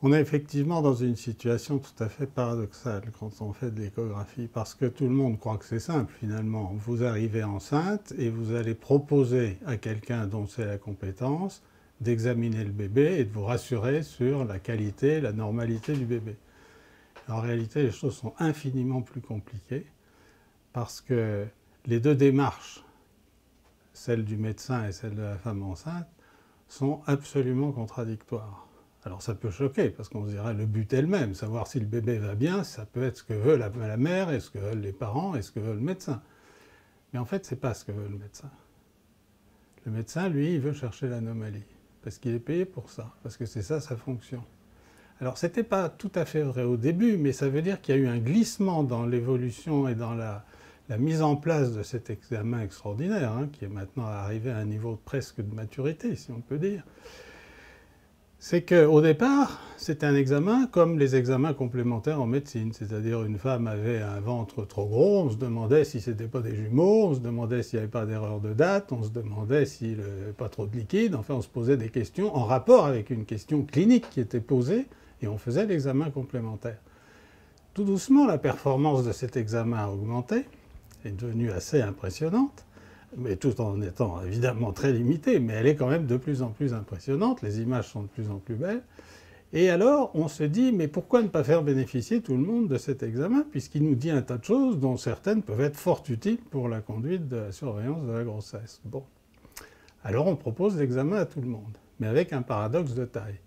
On est effectivement dans une situation tout à fait paradoxale quand on fait de l'échographie, parce que tout le monde croit que c'est simple finalement. Vous arrivez enceinte et vous allez proposer à quelqu'un dont c'est la compétence d'examiner le bébé et de vous rassurer sur la qualité, la normalité du bébé. En réalité, les choses sont infiniment plus compliquées parce que les deux démarches, celle du médecin et celle de la femme enceinte, sont absolument contradictoires. Alors ça peut choquer, parce qu'on se dirait le but est le même, savoir si le bébé va bien, ça peut être ce que veut la mère, et ce que veulent les parents, et ce que veut le médecin. Mais en fait, c'est pas ce que veut le médecin. Le médecin, lui, il veut chercher l'anomalie, parce qu'il est payé pour ça, parce que c'est ça sa fonction. Alors c'était pas tout à fait vrai au début, mais ça veut dire qu'il y a eu un glissement dans l'évolution et dans la mise en place de cet examen extraordinaire, hein, qui est maintenant arrivé à un niveau presque de maturité, si on peut dire. C'est qu'au départ, c'était un examen comme les examens complémentaires en médecine. C'est-à-dire une femme avait un ventre trop gros, on se demandait si c'était pas des jumeaux, on se demandait s'il n'y avait pas d'erreur de date, on se demandait s'il n'y avait pas trop de liquide. Enfin, on se posait des questions en rapport avec une question clinique qui était posée et on faisait l'examen complémentaire. Tout doucement, la performance de cet examen a augmenté, est devenue assez impressionnante, mais tout en étant évidemment très limitée, mais elle est quand même de plus en plus impressionnante, les images sont de plus en plus belles. Et alors, on se dit, mais pourquoi ne pas faire bénéficier tout le monde de cet examen, puisqu'il nous dit un tas de choses dont certaines peuvent être fort utiles pour la conduite de la surveillance de la grossesse. Bon. Alors on propose l'examen à tout le monde, mais avec un paradoxe de taille,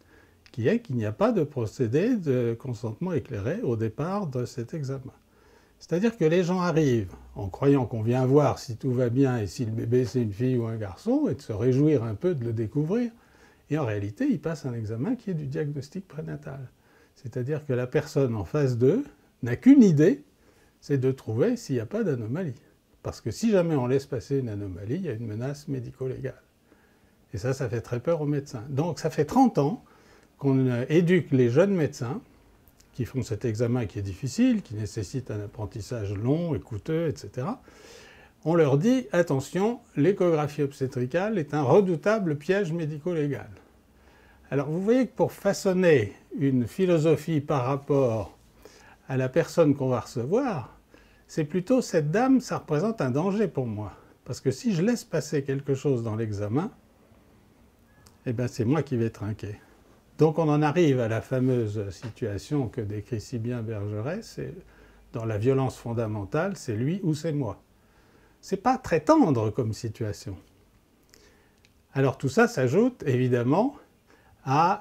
qui est qu'il n'y a pas de procédé de consentement éclairé au départ de cet examen. C'est-à-dire que les gens arrivent en croyant qu'on vient voir si tout va bien et si le bébé c'est une fille ou un garçon et de se réjouir un peu de le découvrir. Et en réalité, ils passent un examen qui est du diagnostic prénatal. C'est-à-dire que la personne en face d'eux n'a qu'une idée, c'est de trouver s'il n'y a pas d'anomalie. Parce que si jamais on laisse passer une anomalie, il y a une menace médico-légale. Et ça fait très peur aux médecins. Donc ça fait 30 ans qu'on éduque les jeunes médecins qui font cet examen qui est difficile, qui nécessite un apprentissage long et coûteux, etc. On leur dit, attention, l'échographie obstétricale est un redoutable piège médico-légal. Alors vous voyez que pour façonner une philosophie par rapport à la personne qu'on va recevoir, c'est plutôt cette dame, ça représente un danger pour moi. Parce que si je laisse passer quelque chose dans l'examen, eh ben c'est moi qui vais trinquer. Donc on en arrive à la fameuse situation que décrit si bien Bergeret, c'est dans la violence fondamentale, c'est lui ou c'est moi. C'est pas très tendre comme situation. Alors tout ça s'ajoute évidemment à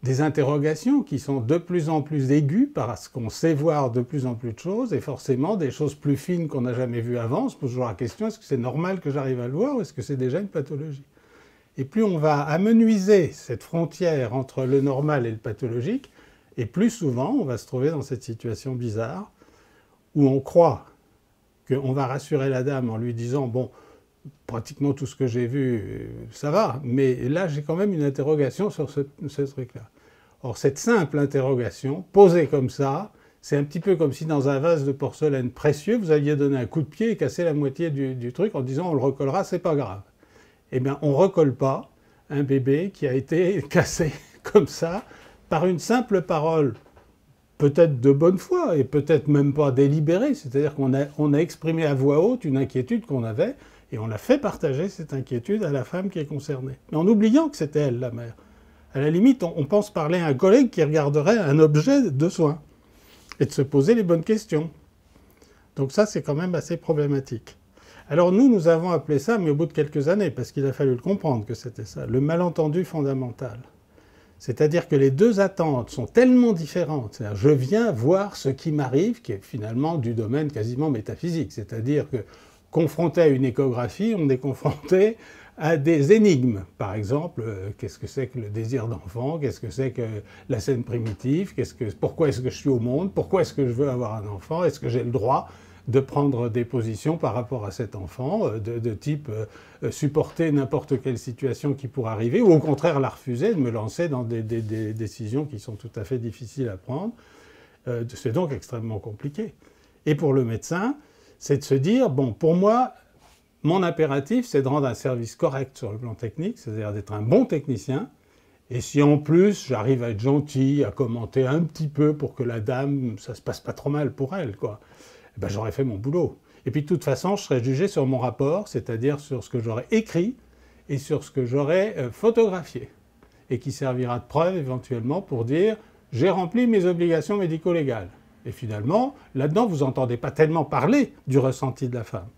des interrogations qui sont de plus en plus aiguës parce qu'on sait voir de plus en plus de choses et forcément des choses plus fines qu'on n'a jamais vues avant. On se pose toujours la question, est-ce que c'est normal que j'arrive à le voir ou est-ce que c'est déjà une pathologie ? Et plus on va amenuiser cette frontière entre le normal et le pathologique, et plus souvent on va se trouver dans cette situation bizarre où on croit qu'on va rassurer la dame en lui disant « bon, pratiquement tout ce que j'ai vu, ça va, mais là j'ai quand même une interrogation sur ce truc-là ». Or cette simple interrogation, posée comme ça, c'est un petit peu comme si dans un vase de porcelaine précieux, vous aviez donné un coup de pied et cassé la moitié du truc en disant « on le recollera, c'est pas grave ». Eh bien, on ne recolle pas un bébé qui a été cassé comme ça par une simple parole, peut-être de bonne foi et peut-être même pas délibérée. C'est-à-dire qu'on a exprimé à voix haute une inquiétude qu'on avait et on a fait partager cette inquiétude à la femme qui est concernée. Mais en oubliant que c'était elle, la mère. À la limite, on pense parler à un collègue qui regarderait un objet de soin et de se poser les bonnes questions. Donc ça, c'est quand même assez problématique. Alors nous avons appelé ça, mais au bout de quelques années, parce qu'il a fallu le comprendre que c'était ça, le malentendu fondamental. C'est-à-dire que les deux attentes sont tellement différentes. C'est-à-dire, je viens voir ce qui m'arrive, qui est finalement du domaine quasiment métaphysique. C'est-à-dire que, confronté à une échographie, on est confronté à des énigmes. Par exemple, qu'est-ce que c'est que le désir d'enfant? Qu'est-ce que c'est que la scène primitive? Pourquoi est-ce que je suis au monde? Pourquoi est-ce que je veux avoir un enfant? Est-ce que j'ai le droit de prendre des positions par rapport à cet enfant, de type supporter n'importe quelle situation qui pourrait arriver, ou au contraire la refuser, de me lancer dans des décisions qui sont tout à fait difficiles à prendre. C'est donc extrêmement compliqué. Et pour le médecin, c'est de se dire, bon, pour moi, mon impératif, c'est de rendre un service correct sur le plan technique, c'est-à-dire d'être un bon technicien, Et si en plus j'arrive à être gentil, à commenter un petit peu pour que la dame, ça se passe pas trop mal pour elle, quoi, eh ben, j'aurais fait mon boulot. Et puis de toute façon, je serais jugé sur mon rapport, c'est-à-dire sur ce que j'aurais écrit et sur ce que j'aurais photographié. Et qui servira de preuve éventuellement pour dire « j'ai rempli mes obligations médico-légales ». Et finalement, là-dedans, vous n'entendez pas tellement parler du ressenti de la femme.